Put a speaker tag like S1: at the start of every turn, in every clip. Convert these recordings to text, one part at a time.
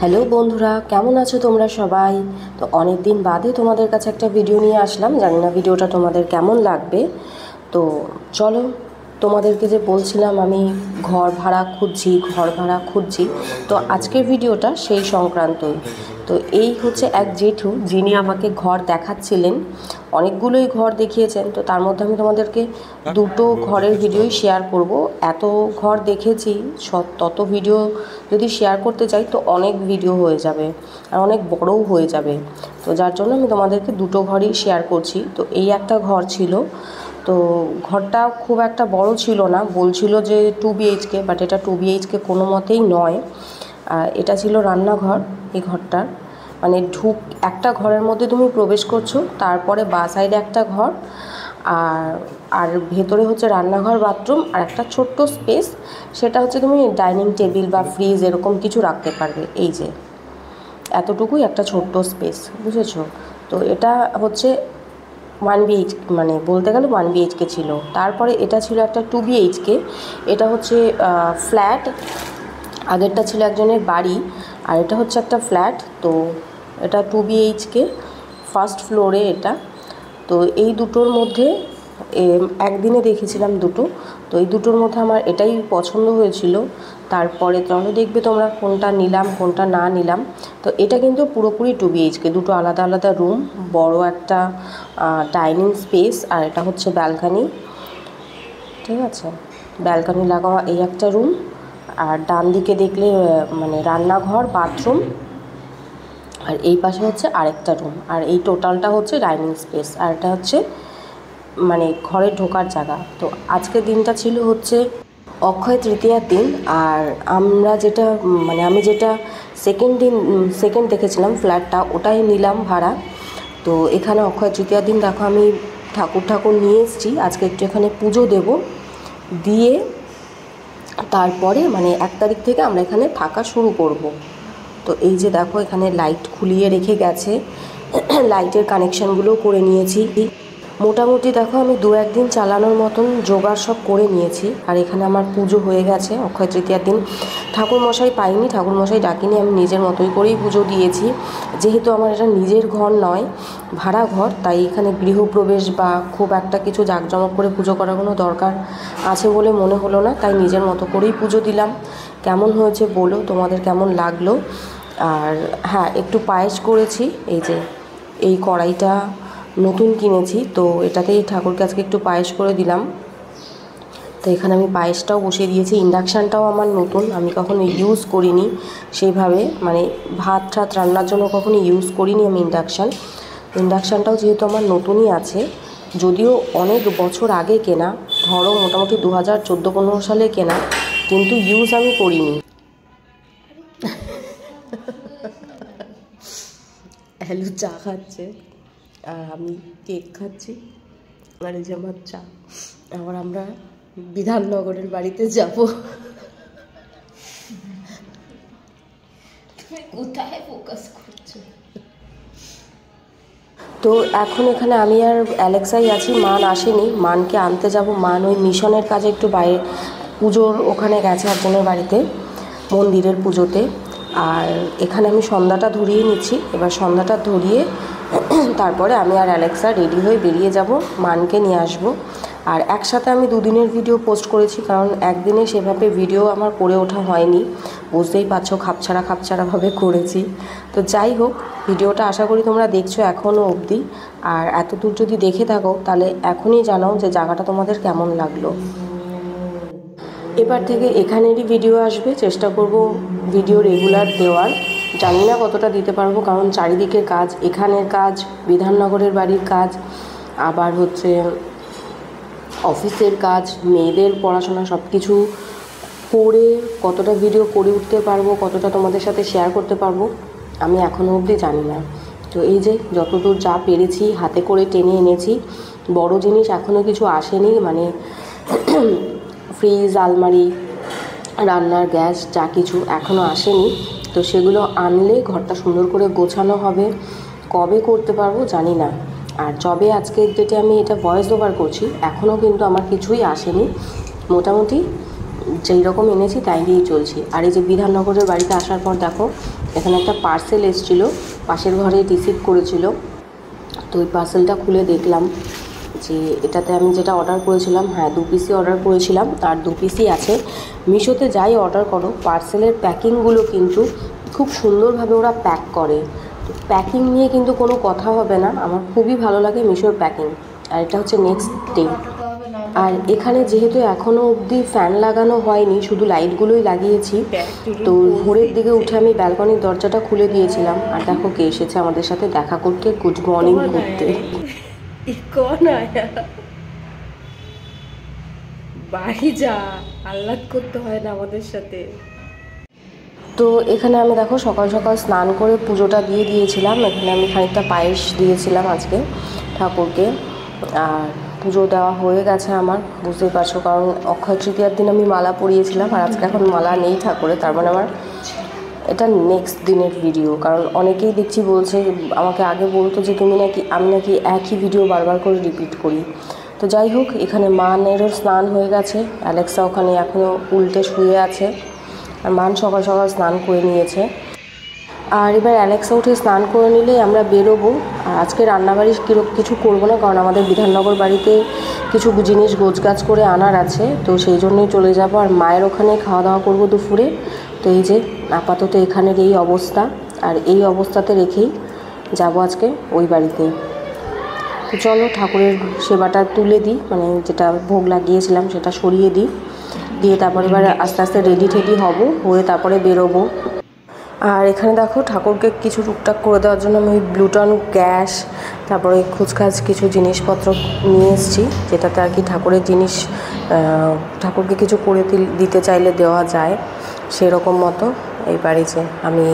S1: Hello বন্ধুরা, কেমন আছো তোমরা সবাই? তো অনেক দিন বাদে তোমাদের কাছে একটা ভিডিও নিয়ে আসলাম। জানি না ভিডিওটা তোমাদের কেমন লাগবে। তো চলো, তোমাদেরকে যে বলছিলাম আমি ঘর ভাড়া খুঁজছি, তো আজকের ভিডিওটা সেই সংক্রান্তই। তো এই হচ্ছে এক জেঠু, যিনি আমাকে ঘর দেখাচ্ছিলেন, অনেকগুলোই ঘর দেখিয়েছেন। তো তার মধ্যে আমি তোমাদেরকে দুটো ঘরের ভিডিওই শেয়ার করব। এত ঘর দেখেছি, তত ভিডিও যদি শেয়ার করতে চাই তো অনেক ভিডিও হয়ে যাবে আর অনেক বড়ও হয়ে যাবে। তো যার জন্য আমি তোমাদেরকে দুটো ঘরই শেয়ার করছি। তো এই একটা ঘর ছিল, তো ঘরটা খুব একটা বড় ছিল না, বলছিল যে 2 BHK, বাট এটা 2 BHK কোনো মতেই নয়। এটা ছিল রান্নাঘর। এই ঘরটার মানে একটা ঘরের মধ্যে তুমি প্রবেশ করছো, তারপরে বাঁ সাইডে একটা ঘর, আর ভেতরে হচ্ছে রান্নাঘর, বাথরুম আর একটা ছোট্ট স্পেস। সেটা হচ্ছে তুমি ডাইনিং টেবিল বা ফ্রিজ এরকম কিছু রাখতে পারবে। এই যে এতটুকুই একটা ছোট্ট স্পেস, বুঝেছো? তো এটা হচ্ছে 1 BHK, মানে বলতে গেলে 1 BHK ছিল। তারপরে এটা ছিল একটা 2 BHK। এটা হচ্ছে ফ্ল্যাট। আগেরটা ছিল একজনের বাড়ি, আর এটা হচ্ছে একটা ফ্ল্যাট। তো এটা 2 BHK, ফার্স্ট ফ্লোরে এটা। তো এই দুটোর মধ্যে একদিনে দেখেছিলাম দুটো। তো এই দুটোর মধ্যে আমার এটাই পছন্দ হয়েছিল। তারপরে চলো দেখবে তোমরা কোনটা নিলাম কোনটা না নিলাম। তো এটা কিন্তু পুরোপুরি 2 BHK, দুটো আলাদা আলাদা রুম, বড় একটা ডাইনিং স্পেস, আর এটা হচ্ছে ব্যালকানি। ঠিক আছে, ব্যালকানি লাগাওয়া এই একটা রুম, আর ডান দিকে দেখলে মানে রান্নাঘর, বাথরুম, আর এই পাশে হচ্ছে আরেকটা রুম, আর এই টোটালটা হচ্ছে ডাইনিং স্পেস, আর এটা হচ্ছে মানে ঘরে ঢোকার জায়গা। তো আজকের দিনটা ছিল হচ্ছে অক্ষয় তৃতীয়ার দিন। আর আমি যেটা সেকেন্ড দেখেছিলাম ফ্ল্যাটটা, ওটাই নিলাম ভাড়া। তো এখানে অক্ষয় তৃতীয়ার দিন দেখো আমি ঠাকুর নিয়ে এসেছি। আজকে একটু এখানে পুজো দেব, দিয়ে তারপরে মানে 1 তারিখ থেকে আমরা এখানে থাকা শুরু করব। তো এই যে দেখো এখানে লাইট খুলিয়ে রেখে গেছে, লাইটের কানেকশানগুলোও করে নিয়েছি। মোটামুটি দেখো আমি 2-1 দিন চালানোর মতন জোগাড় সব করে নিয়েছি। আর এখানে আমার পুজো হয়ে গেছে অক্ষয় তৃতীয়ার দিন। ঠাকুরমশাই পাইনি, ঠাকুরমশাই ডাকিনি, আমি নিজের মতোই করেই পুজো দিয়েছি। যেহেতু আমার এটা নিজের ঘর নয়, ভাড়া ঘর, তাই এখানে গৃহপ্রবেশ বা খুব একটা কিছু জাঁকজমক করে পুজো করার কোনো দরকার আছে বলে মনে হলো না, তাই নিজের মতো করেই পুজো দিলাম। কেমন হয়েছে বলো, তোমাদের কেমন লাগলো? আর হ্যাঁ, একটু পায়েস করেছি। এই যে এই কড়াইটা নতুন কিনেছি, তো এটাতেই ঠাকুরকে আজকে একটু পায়েস করে দিলাম। তো এখানে আমি পায়েসটাও বসিয়ে দিয়েছি। ইন্ডাকশানটাও আমার নতুন, আমি কখনো ইউজ করিনি সেইভাবে, মানে ভাত ঠাত রান্নার জন্য কখনো ইউজ করিনি আমি ইন্ডাকশানটাও যেহেতু আমার নতুনই আছে, যদিও অনেক বছর আগে কেনা, ধরো মোটামুটি 2014-15 সালে কেনা, কিন্তু ইউজ আমি করিনি। হ্যালো, চা খাচ্ছে আর আমি কেক খাচ্ছি, আর এই যে আমার চা। আবার আমরা বিধাননগরের বাড়িতে যাব। কোথায় ফোকাস করছো? তো এখন এখানে আমি আর অ্যালেক্সাই আছি, মান আসেনি। মানকে আনতে যাব, মান ওই মিশনের কাজে একটু বাইরে পুজোর ওখানে গেছে একজনের বাড়িতে, মন্দিরের পুজোতে। আর এখানে আমি সন্ধ্যাটা ধরিয়ে নিচ্ছি। এবার সন্ধ্যাটা ধরিয়ে তারপরে আমি আর অ্যালেক্সা রেডি হয়ে বেরিয়ে যাব, মানকে নিয়ে আসব। আর একসাথে আমি 2 দিনের ভিডিও পোস্ট করেছি, কারণ একদিনে সেভাবে ভিডিও আমার করে ওঠা হয়নি, বুঝতেই পারছো, খাপছাড়াভাবে করেছি। তো যাই হোক, ভিডিওটা আশা করি তোমরা দেখছো এখনও অবধি। আর এত দূর যদি দেখে থাকো তাহলে এখনই জানাও যে জায়গাটা তোমাদের কেমন লাগলো। এবার থেকে এখানেরই ভিডিও আসবে, চেষ্টা করব ভিডিও রেগুলার দেওয়ার। জানি না কতটা দিতে পারবো, কারণ চারিদিকের কাজ, এখানের কাজ, বিধাননগরের বাড়ির কাজ, আবার হচ্ছে অফিসের কাজ, মেয়েদের পড়াশোনা, সব কিছু করে কতটা ভিডিও করে উঠতে পারবো, কতটা তোমাদের সাথে শেয়ার করতে পারবো আমি এখনও অবধি জানি না। তো এই যে যতদূর যা পেরেছি হাতে করে টেনে এনেছি। বড় জিনিস এখনও কিছু আসেনি, মানে ফ্রিজ, আলমারি, রান্নার গ্যাস, যা কিছু এখনও আসেনি। তো সেগুলো আনলে ঘরটা সুন্দর করে গোছানো হবে। কবে করতে পারবো জানি না। আর যবে আজকের ডেটে আমি এটা ভয়েস ওভার করছি, এখনও কিন্তু আমার কিছুই আসেনি। মোটামুটি যেই রকম এনেছি তাই দিয়েই চলছি। আর এই যে বিধাননগরের বাড়িতে আসার পর দেখো এখানে একটা পার্সেল এসেছিলো, পাশের ঘরে রিসিভ করেছিল। তো ওই পার্সেলটা খুলে দেখলাম যে এটাতে আমি যেটা অর্ডার করেছিলাম, হ্যাঁ 2 পিসই অর্ডার করেছিলাম, আর 2 পিসই আছে। মিশোতে যাই অর্ডার করো পার্সেলের প্যাকিংগুলো কিন্তু খুব সুন্দরভাবে ওরা প্যাক করে। তো প্যাকিং নিয়ে কিন্তু কোনো কথা হবে না, আমার খুবই ভালো লাগে মিশোর প্যাকিং। আর এটা হচ্ছে নেক্সট ডে। আর এখানে যেহেতু এখনও অবধি ফ্যান লাগানো হয়নি, শুধু লাইটগুলোই লাগিয়েছি, তো ভোরের দিকে উঠে আমি ব্যালকনির দরজাটা খুলে দিয়েছিলাম। আর দেখো কে এসেছে আমাদের সাথে দেখা করতে, গুড মর্নিং করতে। বাড়ি যা, আহ্লাদ করতে হয় না আমাদের সাথে। তো এখানে আমি দেখো সকাল সকাল স্নান করে পুজোটা দিয়ে দিয়েছিলাম। এখানে আমি খানিকটা পায়েস দিয়েছিলাম আজকে ঠাকুরকে। আর পুজো দেওয়া হয়ে গেছে আমার, বুঝতেই পারছো, কারণ অক্ষয় তৃতীয়ার দিন আমি মালা পরিয়েছিলাম, আর আজকে এখন মালা নেই ঠাকুরে। তার মানে আমার এটা নেক্সট দিনের ভিডিও। কারণ অনেকেই দেখছি বলছে, আমাকে আগে বলতো যে আমি নাকি একই ভিডিও বারবার করে রিপিট করি। তো যাই হোক, এখানে মানেরও স্নান হয়ে গেছে, অ্যালেক্সা ওখানে এখনও উল্টে শুয়ে আছে, আর মান সকাল সকাল স্নান করে নিয়েছে। আর এবার অ্যালেক্সা উঠে স্নান করে নিলেই আমরা বেরোবো। আর আজকে রান্নাবাড়ি কিছু করবো না, কারণ আমাদের বিধাননগর বাড়িতে কিছু জিনিস গোছগাছ করে আনার আছে, তো সেই জন্যই চলে যাব। আর মায়ের ওখানে খাওয়া দাওয়া করবো দুপুরে। তো এই যে আপাতত এখানের এই অবস্থা, আর এই অবস্থাতে রেখেই যাব আজকে ওই বাড়িতেই। তো চলো ঠাকুরের সেবাটা তুলে দিই, মানে যেটা ভোগ লাগিয়েছিলাম সেটা সরিয়ে দিই, দিয়ে তারপরে এবার আস্তে আস্তে রেডি হয়ে তারপরে বেরোবো। আর এখানে দেখো ঠাকুরকে কিছু টুকটাক করে দেওয়ার জন্য আমি ব্লুটন গ্যাস, তারপরে খুচখাচ কিছু জিনিসপত্র নিয়ে এসেছি, যেটাতে আর কি ঠাকুরের জিনিস ঠাকুরকে কিছু করে দিতে চাইলে দেওয়া যায় সেরকম মতো। এইবারে যে আমি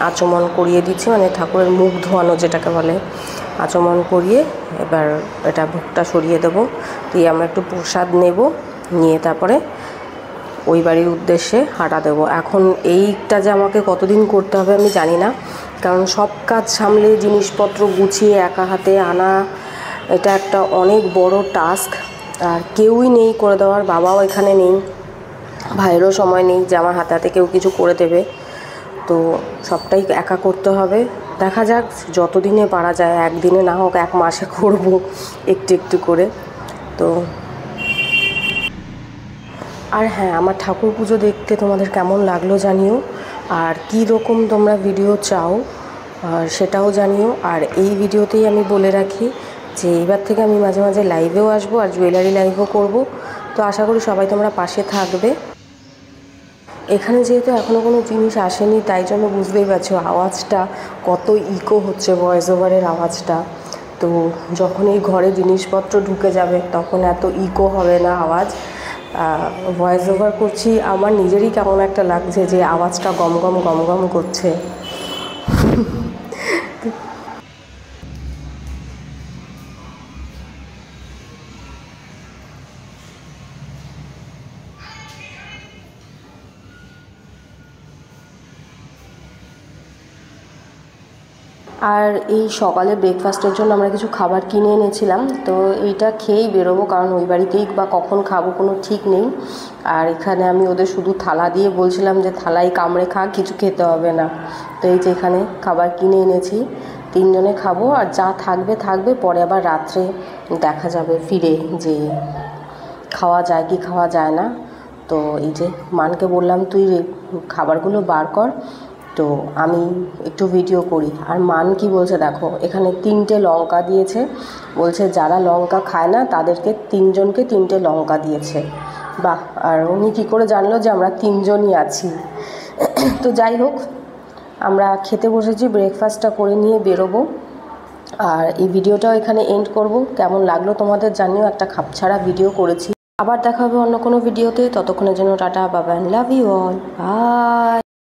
S1: আচমন করিয়ে দিচ্ছি, মানে ঠাকুরের মুখ ধোয়ানো যেটাকে বলে, আচমন করিয়ে এবার এটা ভোগটা সরিয়ে দেবো, দিয়ে আমরা একটু প্রসাদ নেব, নিয়ে তারপরে ওই বাড়ির উদ্দেশ্যে হাঁটা দেবো। এখন এইটা যে আমাকে কতদিন করতে হবে আমি জানি না, কারণ সব কাজ সামলে জিনিসপত্র গুছিয়ে একা হাতে আনা এটা একটা অনেক বড় টাস্ক। আর কেউই নেই করে দেওয়ার, বাবাও এখানে নেই, ভাইয়েরও সময় নেই যে আমার হাতে হাতে কেউ কিছু করে দেবে। তো সবটাই একা করতে হবে। দেখা যাক যতদিনে পারা যায়, একদিনে না হোক 1 মাসে করব একটু একটু করে। তো আর হ্যাঁ, আমার ঠাকুর পুজো দেখতে তোমাদের কেমন লাগলো জানিও, আর কী রকম তোমরা ভিডিও চাও সেটাও জানিও। আর এই ভিডিওতেই আমি বলে রাখি যে এবার থেকে আমি মাঝে মাঝে লাইভেও আসবো, আর জুয়েলারি লাইভও করব। তো আশা করি সবাই তোমরা পাশে থাকবে। এখানে যেহেতু এখনও কোনো জিনিস আসেনি, তাই জন্য বুঝতেই পারছো আওয়াজটা কত ইকো হচ্ছে, ভয়েস ওভারের আওয়াজটা। তো যখন এই ঘরে জিনিসপত্র ঢুকে যাবে তখন এত ইকো হবে না আওয়াজ। ভয়েস ওভার করছি, আমার নিজেরই কেমন একটা লাগছে যে আওয়াজটা গম গম করছে। আর এই সকালে ব্রেকফাস্টের জন্য আমরা কিছু খাবার কিনে এনেছিলাম, তো এইটা খেয়েই বেরোবো, কারণ ওই বাড়িতেই বা কখন খাবো কোনো ঠিক নেই। আর এখানে আমি ওদের শুধু থালা দিয়ে বলছিলাম যে থালাই কামড়ে খা, কিছু খেতে হবে না। তো এই যে এখানে খাবার কিনে এনেছি, 3 জনে খাবো, আর যা থাকবে পরে আবার রাত্রে দেখা যাবে ফিরে যে খাওয়া যায় কি খাওয়া যায় না। তো এই যে মানকে বললাম তুই খাবারগুলো বার কর, তো আমি একটু ভিডিও করি। আর মান কি বলছে দেখো, এখানে 3টে লঙ্কা দিয়েছে, বলছে যারা লঙ্কা খায় না তাদেরকে 3 জনকে 3টে লঙ্কা দিয়েছে। বাহ! আর উনি কী করে জানলো যে আমরা 3 জনই আছি? তো যাই হোক, আমরা খেতে বসেছি, ব্রেকফাস্টটা করে নিয়ে বেরোবো। আর এই ভিডিওটাও এখানে এন্ড করব। কেমন লাগলো তোমাদের জানিও, একটা খাপছাড়া ভিডিও করেছি। আবার দেখা হবে অন্য কোনো ভিডিওতে, ততক্ষণের জন্য tata, bye bye, love you all, by.